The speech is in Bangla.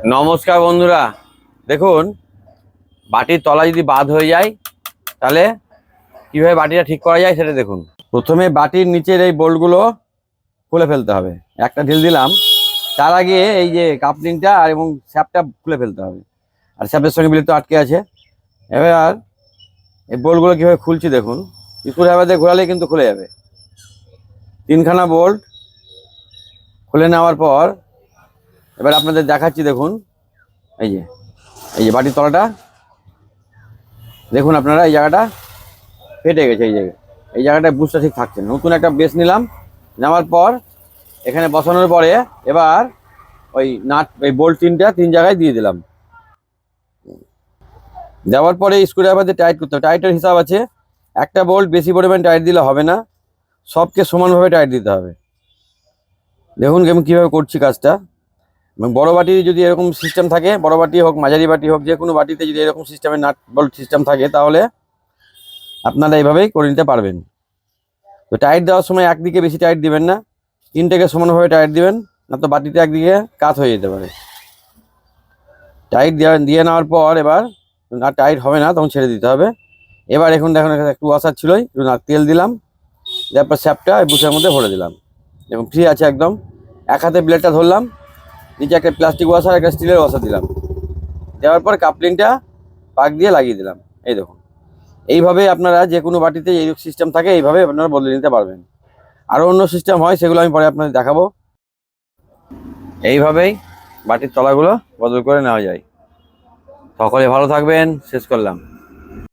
নমস্কার বন্ধুরা, দেখুন বাটির তলা যদি বাদ হয়ে যায় তাহলে কিভাবে বাটিটা ঠিক করা যায় সেটা দেখুন। প্রথমে বাটির নিচের এই বোল্টগুলো খুলে ফেলতে হবে। একটা ঢিল দিলাম, তার আগে এই যে কাপলিংটা আর এবং স্যাপটা খুলে ফেলতে হবে, আর স্যাপের সঙ্গে বিলে তো আটকে আছে। এবার এই বোল্টগুলো কীভাবে খুলছি দেখুন। স্ক্রুড্রাইভার ঘোরালে কিন্তু খুলে যাবে। তিনখানা বোল্ট খুলে নেওয়ার পর এবার আপনাদের দেখাচ্ছি। দেখুন এই যে বাটির তলাটা দেখুন আপনারা, এই জায়গাটা ফেটে গেছে। এই জায়গাটা বুশটা ঠিক থাকছে না। নতুন একটা বেস নিলাম, নেওয়ার পর এখানে বসানোর পরে এবার ওই নাট এই বোল্ট তিন জায়গায় দিয়ে দিলাম। দেওয়ার পরে স্ক্রুড্রাইভার দিয়ে টাইট করতে হবে। টাইটের হিসাব আছে, একটা বোল্ট বেশি পরিমাণ টাইট দিলে হবে না, সবকে সমানভাবে টাইট দিতে হবে। দেখুন আমি কীভাবে করছি কাজটা। বড় বাটি যদি এরকম সিস্টেম থাকে, বড় বাটি হোক মাঝারি বাটি হোক, যে কোনো বাটিতে যদি এরকম সিস্টেমের নাট বোল্ট সিস্টেম থাকে তাহলে আপনারা এইভাবেই করে নিতে পারবেন। তো টাইট দেওয়ার সময় একদিকে বেশি টাইট দিবেন না, তিনটাকে সমানভাবে টাইট দিবেন, না তো বাটিটা একদিকে কাত হয়ে যেতে পারে। টাইট দিয়ে নেওয়ার পর এবার না টাইট হবে না তখন ছেড়ে দিতে হবে। এবার এখন দেখুন একটু ওয়াশার ছিলই, একটু তেল দিলাম, তারপর স্যাপটা এই বুশের মধ্যে ভরে দিলাম এবং ফ্রি আছে একদম। এক হাতে ব্লেডটা ধরলাম, নিচে একটা প্লাস্টিক ওয়াশার একটা স্টিলের ওয়াশার দিলাম, দেওয়ার পর কাপলিংটা পাক দিয়ে লাগিয়ে দিলাম। এই দেখুন, এইভাবে আপনারা যে কোনো বাটিতে এই সিস্টেম থাকে, এইভাবে আপনারা বদলে নিতে পারবেন। আরও অন্য সিস্টেম হয়, সেগুলো আমি পরে আপনাদের দেখাবো। এইভাবেই বাটির তলাগুলো বদল করে নেওয়া যায়। সকলে ভালো থাকবেন, শেষ করলাম।